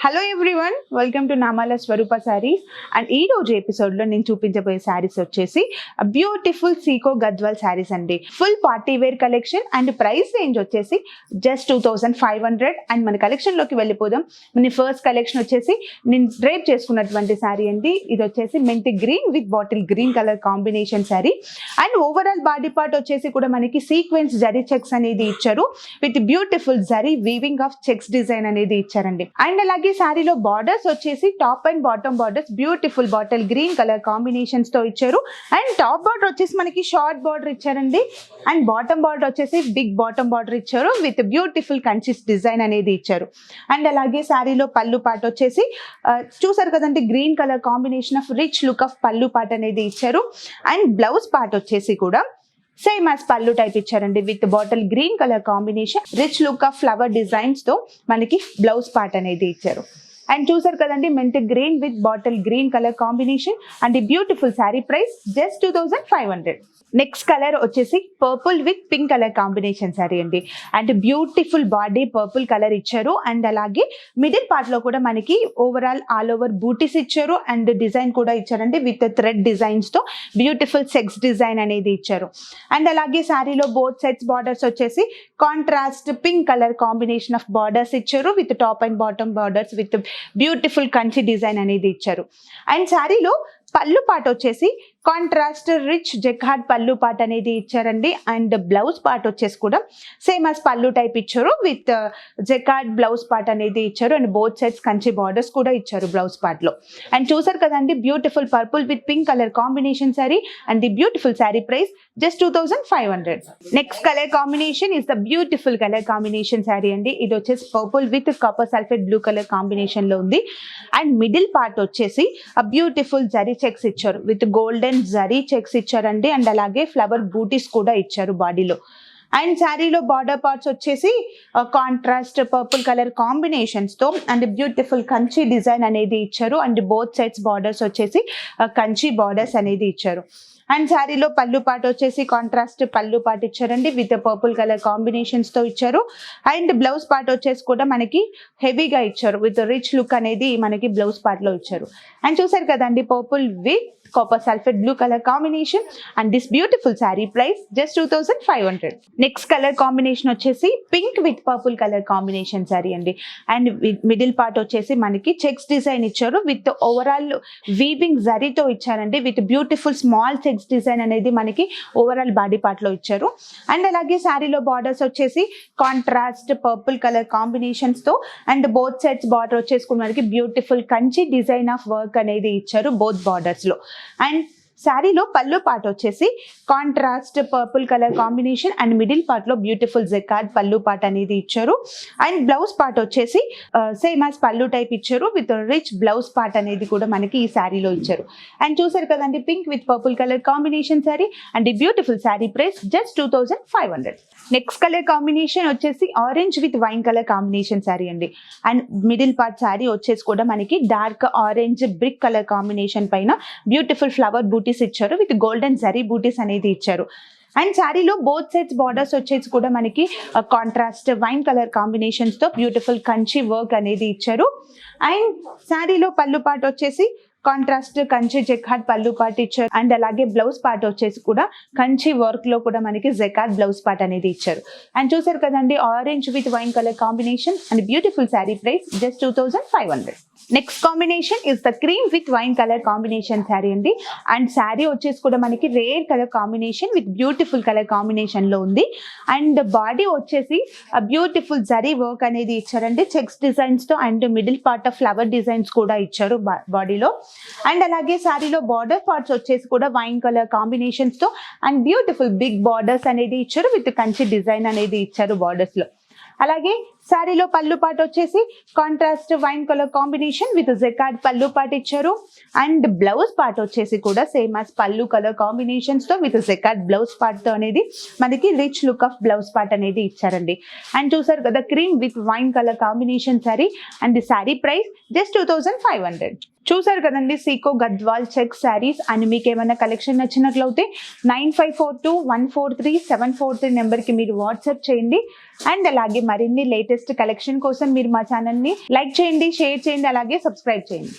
Hello everyone, welcome to Namala Swaroopa saris. And ఈ రోజు ఎపిసోడ్లో నేను చూపించబోయే శారీస్ వచ్చేసి బ్యూటిఫుల్ సీకో గద్వాల్ శారీస్ అండి. Full party wear collection and price range వచ్చేసి జస్ట్ 2500. అండ్ మన కలెక్షన్లోకి వెళ్ళిపోదాం. మన ఫస్ట్ కలెక్షన్ వచ్చేసి నేను డ్రేప్ చేసుకున్నటువంటి శారీ అండి. ఇది వచ్చేసి మెంతి green with bottle green colour combination sari. And overall body part వచ్చేసి కూడా మనకి సీక్వెన్స్ జరీ చెక్స్ అనేది ఇచ్చారు with beautiful zari weaving of checks design అనేది ఇచ్చారండి. అండ్ అలాగే శారీలో బార్డర్స్ వచ్చేసి top and bottom borders beautiful bottle green colour combinations తో ఇచ్చారు. అండ్ టాప్ బార్డర్ వచ్చేసి మనకి షార్ట్ బార్డర్ ఇచ్చారండి. అండ్ బాటమ్ బార్డర్ వచ్చేసి బిగ్ బాటమ్ బార్డర్ ఇచ్చారు విత్ బ్యూటిఫుల్ కన్సిస్ డిజైన్ అనేది ఇచ్చారు. అండ్ అలాగే శారీలో పళ్ళు పార్ట్ వచ్చేసి చూసారు కదండి, green colour combination of rich look of పళ్ళు పార్ట్ అనేది ఇచ్చారు. అండ్ బ్లౌజ్ పార్ట్ వచ్చేసి కూడా సేమ్ యాజ్ పళ్ళు టైప్ ఇచ్చారండి with bottle green colour combination rich look of flower designs తో మనకి బ్లౌజ్ పార్ట్ అనేది ఇచ్చారు. అండ్ చూసారు కదండి, methi green with bottle green colour combination and ఈ beautiful sari price just 2500. Next colour వచ్చేసి purple with pink colour combination sari అండి. And beautiful body purple colour ఇచ్చారు. అండ్ అలాగే మిడిల్ పార్ట్ లో కూడా మనకి ఓవరాల్ ఆల్ ఓవర్ బూటీస్ ఇచ్చారు అండ్ డిజైన్ కూడా ఇచ్చారండి విత్ థ్రెడ్ డిజైన్స్ తో బ్యూటిఫుల్ సెక్స్ డిజైన్ అనేది ఇచ్చారు. అండ్ అలాగే శారీలో బోత్ సెట్స్ బార్డర్స్ వచ్చేసి contrast pink colour combination of borders ఇచ్చారు with top and bottom borders with beautiful Kanchi design అనేది ఇచ్చారు. అండ్ శారీలో పళ్ళు పార్ట్ వచ్చేసి contrast rich jacquard pallu part అనేది ఇచ్చారండి. అండ్ బ్లౌజ్ పార్ట్ వచ్చేసి కూడా సేమ్ యాజ్ పళ్ళు టైప్ ఇచ్చారు విత్ జెకార్డ్ బ్లౌజ్ పార్ట్ అనేది ఇచ్చారు. And both sides Kanchi borders కూడా ఇచ్చారు బ్లౌజ్ పార్ట్ లో. అండ్ చూసారు కదండి, beautiful purple with pink colour combination sari and the beautiful sari price just 2500. Next colour combination is the beautiful colour combination sari అండి. ఇది వచ్చేసి purple with copper sulphate blue colour combination లో ఉంది. అండ్ మిడిల్ పార్ట్ వచ్చేసి ఆ బ్యూటిఫుల్ జరీ చెక్స్ ఇచ్చారు with golden zari checks ఇచ్చారండి. And అలాగే ఫ్లవర్ బూటీస్ కూడా ఇచ్చారు బాడీలో. అండ్ శారీలో బార్డర్ పార్ట్స్ వచ్చేసి కాంట్రాస్ట్ పర్పుల్ కలర్ కాంబినేషన్స్ తో అండ్ బ్యూటిఫుల్ కంచి డిజైన్ అనేది ఇచ్చారు. అండ్ బోత్ సైడ్స్ బార్డర్స్ వచ్చేసి కంచి బార్డర్స్ అనేది ఇచ్చారు. అండ్ శారీలో పళ్ళు పార్ట్ వచ్చేసి కాంట్రాస్ట్ పళ్ళు పార్ట్ ఇచ్చారండి విత్ పర్పుల్ కలర్ కాంబినేషన్స్ తో ఇచ్చారు. అండ్ బ్లౌజ్ పార్ట్ వచ్చేసి కూడా మనకి హెవీగా ఇచ్చారు విత్ రిచ్ లుక్ అనేది మనకి బ్లౌజ్ పార్ట్ లో ఇచ్చారు. అండ్ చూసారు కదండి, purple with copper sulphate blue colour combination and this beautiful sari price just 2500. Next colour combination వచ్చేసి pink with purple colour combination sari అండి. అండ్ మిడిల్ పార్ట్ వచ్చేసి మనకి చెక్స్ డిజైన్ ఇచ్చారు విత్ ఓవరాల్ వీవింగ్ జరీతో ఇచ్చారండి with beautiful small checks design అనేది మనకి overall body part లో ఇచ్చారు. అండ్ అలాగే శారీలో బార్డర్స్ వచ్చేసి కాంట్రాస్ట్ పర్పుల్ కలర్ కాంబినేషన్స్ తో అండ్ బోత్ సైడ్స్ బార్డర్ వచ్చేసుకుని మనకి beautiful Kanchi design of work అనేది ఇచ్చారు బోత్ బార్డర్స్ లో. అండ్ శారీలో పళ్ళు పార్ట్ వచ్చేసి contrast purple colour combination and middle part లో బ్యూటిఫుల్ జెకార్డ్ పళ్ళు పార్ట్ అనేది ఇచ్చారు. అండ్ బ్లౌజ్ పార్ట్ వచ్చేసి సేమ్ యాజ్ పళ్ళు టైప్ ఇచ్చారు విత్ రిచ్ బ్లౌజ్ పార్ట్ అనేది కూడా మనకి ఈ శారీలో ఇచ్చారు. అండ్ చూసారు కదండి, pink with purple colour combination sari and ఈ beautiful sari price just 2500. Next colour combination వచ్చేసి orange with wine colour combination sari అండి. అండ్ మిడిల్ పార్ట్ శారీ వచ్చేసి కూడా మనకి dark orange brick colour combination పైన బ్యూటిఫుల్ ఫ్లవర్ బూటీస్ ఇచ్చారు విత్ గోల్డెన్ జరీ బూటీస్ అనేది ఇచ్చారు. అండ్ శారీలో బోత్ సైడ్స్ బార్డర్స్ వచ్చేసి కూడా మనకి కాంట్రాస్ట్ వైన్ కలర్ కాంబినేషన్స్ తో బ్యూటిఫుల్ కంచి వర్క్ అనేది ఇచ్చారు. అండ్ శారీలో పళ్ళు పార్ట్ వచ్చేసి contrast Kanchi jacquard pallu part ఇచ్చారు. అండ్ అలాగే బ్లౌజ్ పార్ట్ వచ్చేసి కూడా కంచి వర్క్ లో కూడా మనకి జెకార్డ్ బ్లౌజ్ పార్ట్ అనేది ఇచ్చారు. అండ్ చూసారు కదండి, orange with wine colour combination and beautiful sari price just 2500. Next combination is the cream with wine colour combination sari అండి. అండ్ శారీ వచ్చేసి కూడా మనకి rare colour combination with beautiful colour combination లో ఉంది. అండ్ బాడీ వచ్చేసి బ్యూటిఫుల్ జరీ వర్క్ అనేది ఇచ్చారండి చెక్స్ డిజైన్స్ తో and middle part of flower designs కూడా ఇచ్చారు బాడీలో. అండ్ అలాగే శారీలో బార్డర్ పార్ట్స్ వచ్చేసి కూడా వైన్ కలర్ కాంబినేషన్స్ తో అండ్ బ్యూటిఫుల్ బిగ్ బార్డర్స్ అనేది ఇచ్చారు విత్ కంచి డిజైన్ అనేది ఇచ్చారు బార్డర్స్ లో. అలాగే శారీలో పళ్ళు పార్ట్ వచ్చేసి contrast wine colour combination with jacquard pallu part ఇచ్చారు. అండ్ బ్లౌజ్ పార్ట్ వచ్చేసి కూడా సేమ్ యాజ్ పళ్ళు కలర్ కాంబినేషన్స్ తో విత్ జెకార్డ్ బ్లౌజ్ పార్ట్ తో అనేది మనకి rich look of blouse part అనేది ఇచ్చారండి. అండ్ చూసారు కదా, cream with wine colour combination sari and the sari price just 2500. చూసారు కదండి, సీకో గద్వాల్ చెక్ శారీస్. అండ్ మీకు ఏమైనా కలెక్షన్ నచ్చినట్లయితే 9542143743 నెంబర్కి మీరు వాట్సాప్ చేయండి. అండ్ అలాగే మరిన్ని లేటెస్ట్ లేటెస్ట్ కలెక్షన్ కోసం మీరు మా ఛానల్ ని లైక్ చేయండి, షేర్ చేయండి, అలాగే సబ్స్క్రైబ్ చేయండి.